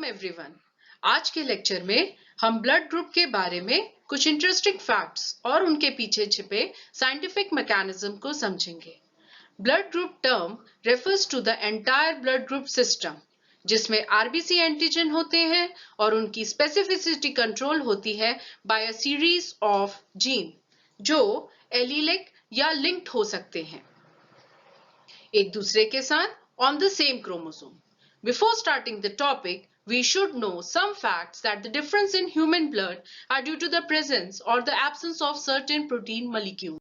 Welcome everyone. आज के lecture में हम ब्लड ग्रुप के बारे में कुछ इंटरेस्टिंग फैक्ट्स और उनके पीछे छिपे साइंटिफिक मैकेनिज्म को समझेंगे। Blood group term refers to the entire blood group system, जिसमें आरबीसी एंटीजन होते हैं और उनकी स्पेसिफिसिटी कंट्रोल होती है by a series of gene जो एलीलिक या लिंक्ड हो सकते हैं एक दूसरे के साथ on the same chromosome. Before starting the topic, we should know some facts that the difference in human blood are due to the presence or the absence of certain protein molecules.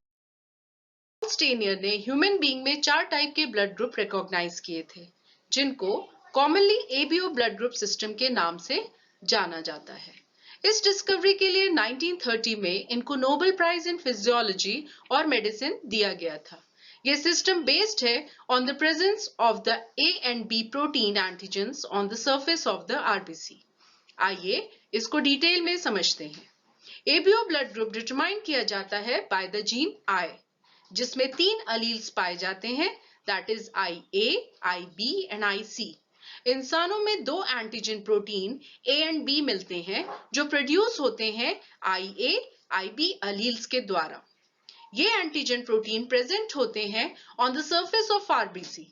स्टेनियर ने human being में 4 type के blood group recognise किए थे, जिनको commonly ABO blood group system के नाम से जाना जाता है। इस डिस्कवरी के लिए 1930 में इनको नोबेल प्राइज इन फिजियोलॉजी और मेडिसिन दिया गया था। ये सिस्टम बेस्ड है on the presence of the A and B protein antigens on the surface of the RBC. आइए इसको डिटेल में समझते हैं। एबीओ ब्लड ग्रुप डिटरमाइन किया जाता है बाय द जीन आई, जिसमें 3 अलील्स पाए जाते हैं, that is IA, IB and IC। इंसानों में 2 antigen protein A and B मिलते हैं जो प्रोड्यूस होते हैं IA, IB अलील्स के द्वारा। ये एंटीजन प्रोटीन प्रेजेंट होते हैं on the surface of RBC.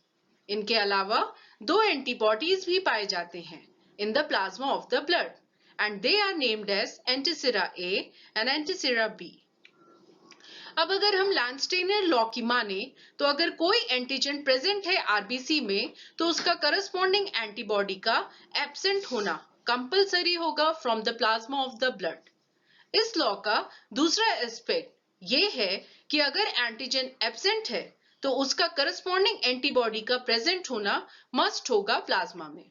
इनके अलावा 2 एंटीबॉडीज भी पाए जाते हैं in the plasma of the blood and they are named as antisera A and antisera B। अब अगर हम लैंडस्टेनर लॉ की माने तो अगर कोई एंटीजन प्रेजेंट है आरबीसी में तो उसका करस्पॉन्डिंग एंटीबॉडी का एब्सेंट होना कंपलसरी होगा from the plasma of the blood. इस लॉ का दूसरा एस्पेक्ट ये है कि अगर एंटीजन एब्सेंट है तो उसका करस्पॉन्डिंग एंटीबॉडी का प्रेजेंट होना मस्ट होगा प्लाज्मा में।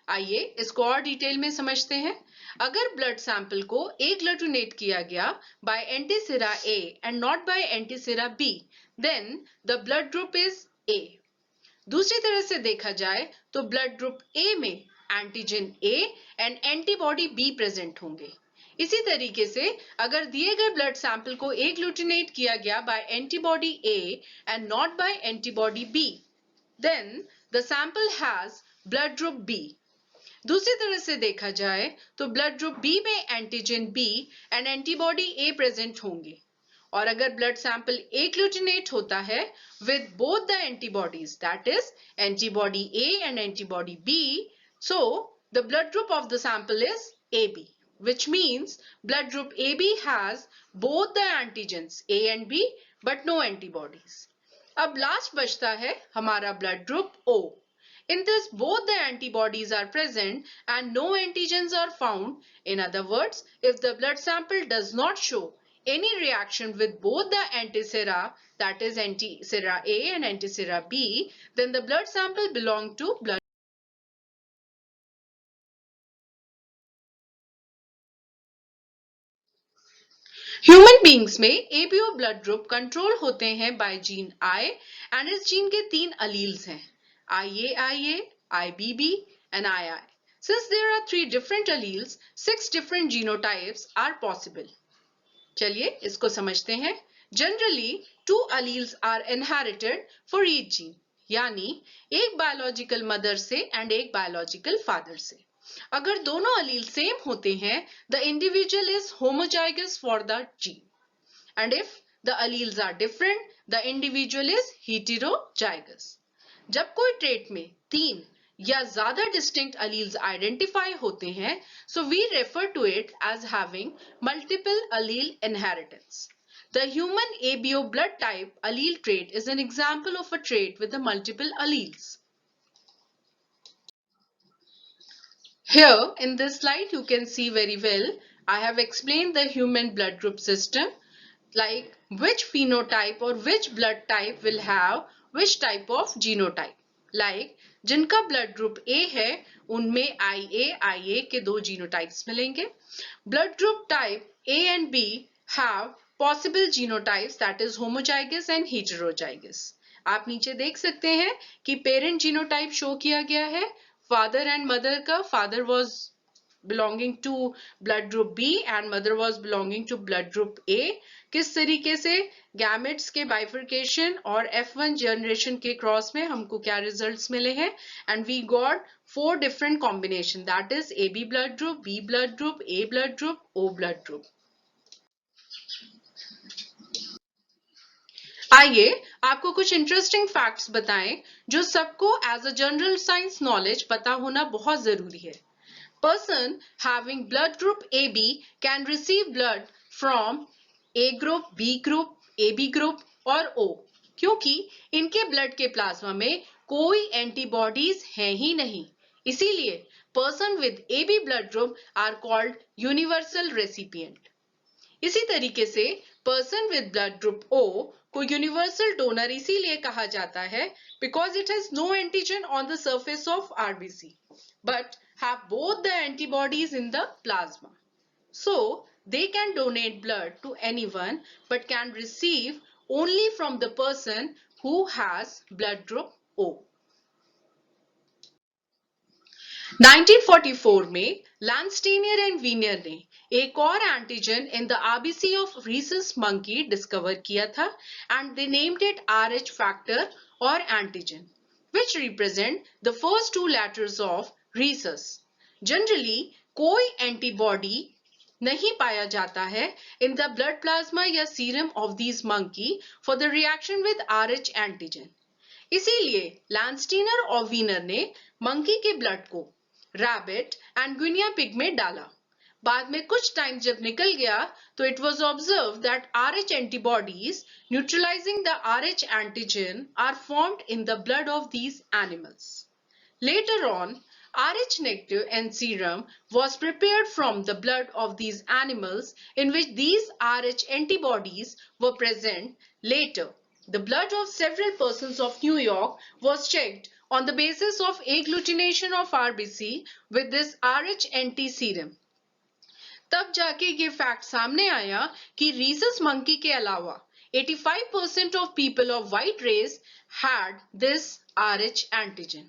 आइए इसको और डिटेल में समझते हैं। अगर ब्लड सैंपल को एग्लूटिनेट किया गया by antisera A and not by antisera B, then the blood group is A। दूसरी तरह से देखा जाए तो ब्लड ग्रुप A में antigen A and antibody B present होंगे। इसी तरीके से अगर दिए गए ब्लड सैंपल को एग्लूटिनेट किया गया by antibody A and not by antibody B, then the sample has blood group B। दूसरी तरह से देखा जाए तो ब्लड ग्रुप B में antigen B and antibody A present होंगे, और अगर ब्लड सैंपल एग्लूटिनेट होता है with both the antibodies, that is antibody A and antibody B, so the blood group of the sample is AB, which means blood group AB has both the antigens A and B but no antibodies. अब last बचता है हमारा blood group O. In this, both the antibodies are present and no antigens are found. In other words, if the blood sample does not show any reaction with both the antisera, that is antisera A and antisera B, then the blood sample belong to blood. Human beings में ABO blood group control होते हैं bye gene I and इस gene के 3 alleles हैं, IA, IBB and II. Since there are 3 different alleles, 6 different genotypes are possible. चलिए इसको समझते हैं। Generally 2 alleles are inherited for each gene, यानी एक बायोलॉजिकल मदर से एंड एक बायोलॉजिकल फादर से। अगर दोनों अलील सेम होते हैं, the individual is homozygous for the gene, and if the alleles are different, the individual is heterozygous. जब कोई ट्रेट में 3 या ज्यादा डिस्टिंक्ट अलील्स आइडेंटिफाई होते हैं, so we refer to it as having multiple allele inheritance. The human ABO blood type allele trait is an example of a trait with the multiple alleles. Here in this slide you can see very well, I have explained the human blood group system, like which phenotype or which blood type will have which type of genotype. Like जिनका blood group A है उनमें IA के 2 genotypes मिलेंगे. Blood group type A and B have possible genotypes, that is homozygous and heterozygous. आप नीचे देख सकते हैं कि पेरेंट जीनोटाइप शो किया गया है फादर एंड मदर का। Father was belonging to blood group B and mother was belonging to blood group A. किस तरीके से गैमेट्स के बाइफर्केशन और F1 जनरेशन के क्रॉस में हमको क्या रिजल्ट्स मिले हैं, and we got four different combination, that is AB blood group, B blood group, A blood group, O blood group. आइए आपको कुछ इंटरेस्टिंग फैक्ट्स बताएं जो सबको as a general science knowledge पता होना बहुत जरूरी है. Person having blood group AB can receive blood from A group, B group, AB group और O, क्योंकि इनके ब्लड के प्लाज्मा में कोई एंटीबॉडीज हैं ही नहीं. इसीलिए person with AB blood group are called universal recipient. इसी तरीके से person with blood group O को यूनिवर्सल डोनर इसीलिए कहा जाता है because it has no antigen on the surface of RBC but have both the antibodies in the plasma. So, they can donate blood to anyone but can receive only from the person who has blood group O. 1944 में लैंडस्टेनियर and veneer ने एक और antigen in the RBC of rhesus monkey discover किया था and they named it RH factor और antigen which represent the first two letters of rhesus. Generally, कोई antibody नहीं पाया जाता है in the blood plasma या serum of these monkey for the reaction with RH antigen. इसीलिए Landsteiner और Wiener ने मंकी के ब्लड को रैबिट एंड गुइनिया पिग में डाला. बाद में कुछ टाइम जब निकल गया तो it was observed that RH antibodies neutralizing the RH antigen are formed in the blood of these animals. Later on, RH negative and serum was prepared from the blood of these animals in which these RH antibodies were present. Later, the blood of several persons of New York was checked on the basis of agglutination of RBC with this RH anti serum. तब जाके ये fact सामने आया कि rhesus monkey के अलावा 85% of people of white race had this RH antigen.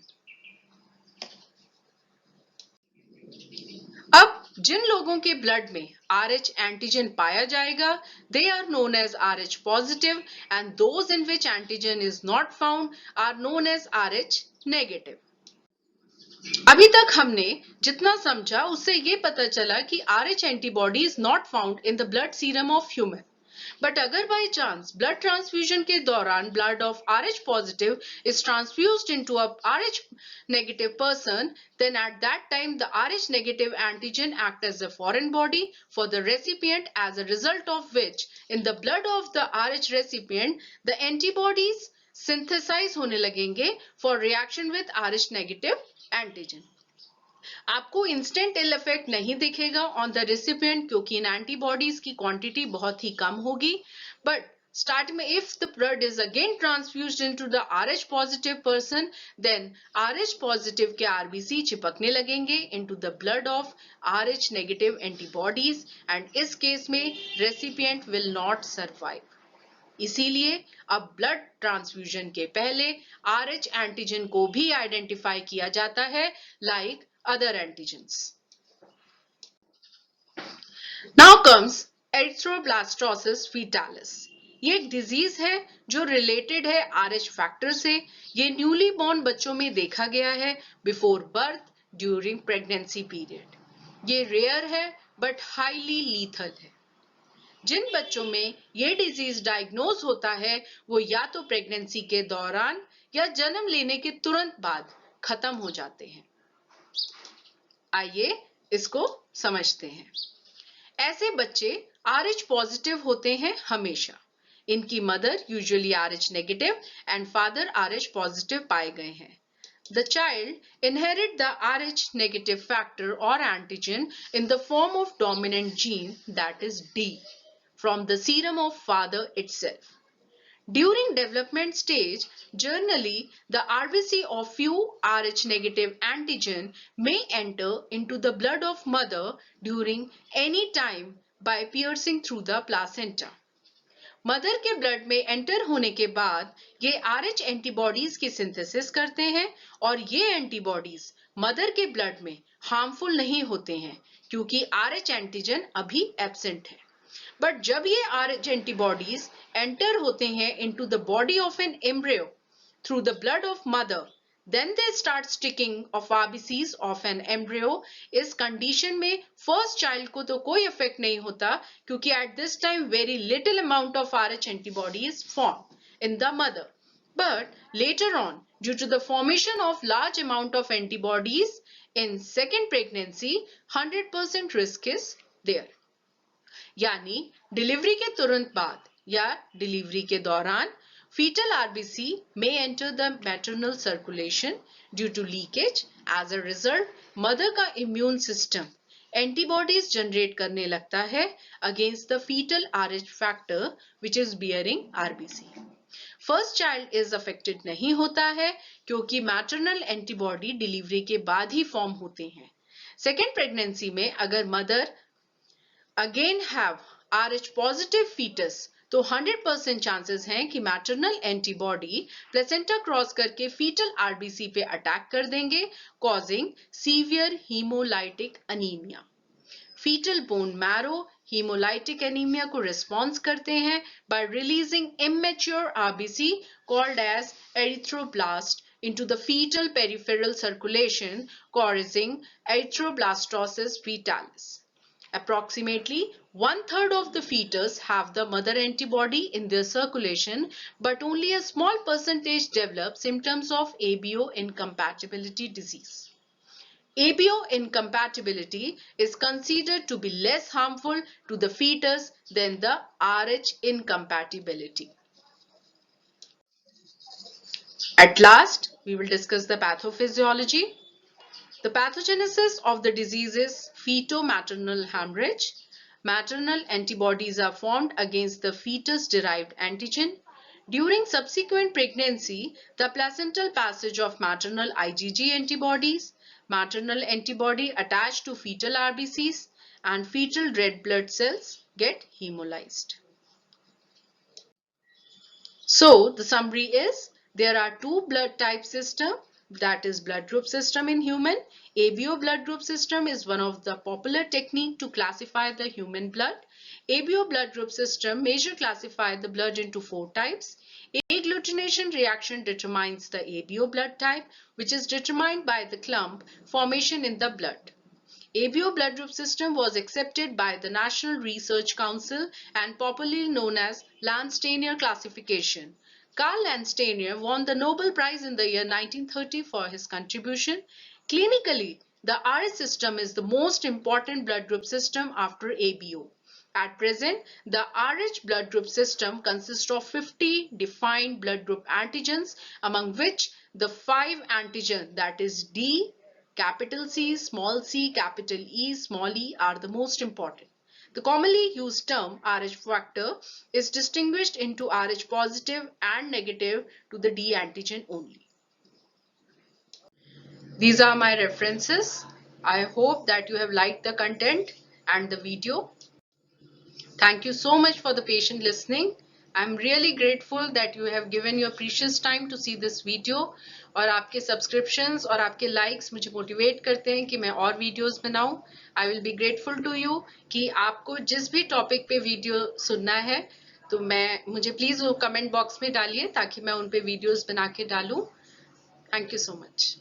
अब जिन लोगों के ब्लड में RH एंटीजन पाया जाएगा they are known as RH positive and those in which antigen is not found are known as RH negative. अभी तक हमने जितना समझा उससे ये पता चला कि RH antibody is not found in the blood serum of human. But अगर बाय चांस ब्लड ट्रांसफ्यूजन के दौरान blood of RH positive is transfused into a RH negative person, then at that time the RH negative antigen act as a foreign body for the recipient, as a result of which in the blood of the RH recipient the antibodies synthesize होने लगेंगे for reaction with RH negative antigen. आपको instant इल effect नहीं दिखेगा on the recipient क्योंकि इन antibodies की quantity बहुत ही कम होगी, बट स्टार्ट में if the blood is again transfused into the RH positive person then RH positive के आरबीसी चिपकने लगेंगे into the blood of RH negative antibodies and इस केस में रेसिपिएंट विल नॉट सर्वाइव. इसीलिए अब ब्लड ट्रांसफ्यूजन के पहले RH एंटीजन को भी आइडेंटिफाई किया जाता है like other antigens. Now comes erythroblastosis fetalis. ये एक डिजीज है जो रिलेटेड है RH फैक्टर से. ये न्यूली बॉर्न बच्चों में देखा गया है before birth during pregnancy period. ये रेयर है बट हाईली लीथल है. जिन बच्चों में ये डिजीज डायग्नोज होता है वो या तो प्रेगनेंसी के दौरान या जन्म लेने के तुरंत बाद खत्म हो जाते हैं. आइए इसको समझते हैं. ऐसे बच्चे RH पॉजिटिव होते हैं हमेशा. इनकी mother usually RH negative and father RH positive पाए गए हैं. The child inherit the RH negative factor or antigen in the form of dominant gene, that is D, from the serum of father itself. During development stage, generally the RBC of few RH negative antigen may enter into the blood of mother during any time by piercing through the placenta. Mother के blood में enter होने के बाद ये RH antibodies की synthesis करते हैं और ये एंटीबॉडीज मदर के ब्लड में हार्मफुल नहीं होते हैं क्योंकि RH एंटीजन अभी एब्सेंट है. बट जब ये RH एंटीबॉडीज एंटर होते हैं into the body of an embryo through the blood of mother, then they start sticking of RBCs of an embryo. इस कंडीशन में फर्स्ट चाइल्ड को तो कोई इफेक्ट नहीं होता क्योंकि at this time very little amount of RH antibody is formed in the mother. But later on, due to the formation of large amount of antibodies in second pregnancy, 100% risk is there. यानी delivery के तुरंत बाद या delivery के दौरान fetal RBC may enter the maternal circulation due to leakage. As a result, mother का immune system antibodies generate करने लगता है against the fetal RH factor which is bearing RBC. First child is affected नहीं होता है क्योंकि maternal antibody delivery के बाद ही फॉर्म होते हैं. Second pregnancy में अगर mother again have RH positive fetus तो 100% चांसेस हैं कि मैटरनल एंटीबॉडी प्लेसेंटा क्रॉस करके फीटल आरबीसी पे अटैक कर देंगे, causing severe haemolytic anaemia. Fetal bone marrow haemolytic anaemia को रिस्पॉन्स करते हैं by releasing immature RBC called as erythroblast into the fetal peripheral circulation, causing erythroblastosis fetalis. Approximately 1/3 of the fetus have the mother antibody in their circulation, but only a small percentage develop symptoms of ABO incompatibility disease. ABO incompatibility is considered to be less harmful to the fetus than the RH incompatibility. At last, we will discuss the pathophysiology. The pathogenesis of the disease is feto-maternal hemorrhage. Maternal antibodies are formed against the fetus-derived antigen. During subsequent pregnancy, the placental passage of maternal IgG antibodies, maternal antibody attached to fetal RBCs, and fetal red blood cells get hemolyzed. So, the summary is, there are two blood type systems. That is blood group system in human. ABO blood group system is one of the popular technique to classify the human blood. ABO blood group system major classify the blood into 4 types. Agglutination reaction determines the ABO blood type, which is determined by the clump formation in the blood. ABO blood group system was accepted by the National Research Council and popularly known as Landsteiner classification. Karl Landsteiner won the Nobel Prize in the year 1930 for his contribution. Clinically, the RH system is the most important blood group system after ABO. At present, the RH blood group system consists of 50 defined blood group antigens, among which the 5 antigen, that is D, capital C, small c, capital E, small e, are the most important. The commonly used term RH factor is distinguished into RH positive and negative to the D antigen only. These are my references. I hope that you have liked the content and the video. Thank you so much for the patient listening. I'm really grateful that you have given your precious time to see this video. और आपके subscriptions और आपके likes मुझे motivate करते हैं कि मैं और वीडियोस बनाऊं. I will be grateful to you कि आपको जिस भी टॉपिक पे वीडियो सुनना है तो मुझे प्लीज़ वो कमेंट बॉक्स में डालिए ताकि मैं उन पे वीडियोस बना के डालूं. Thank you so much.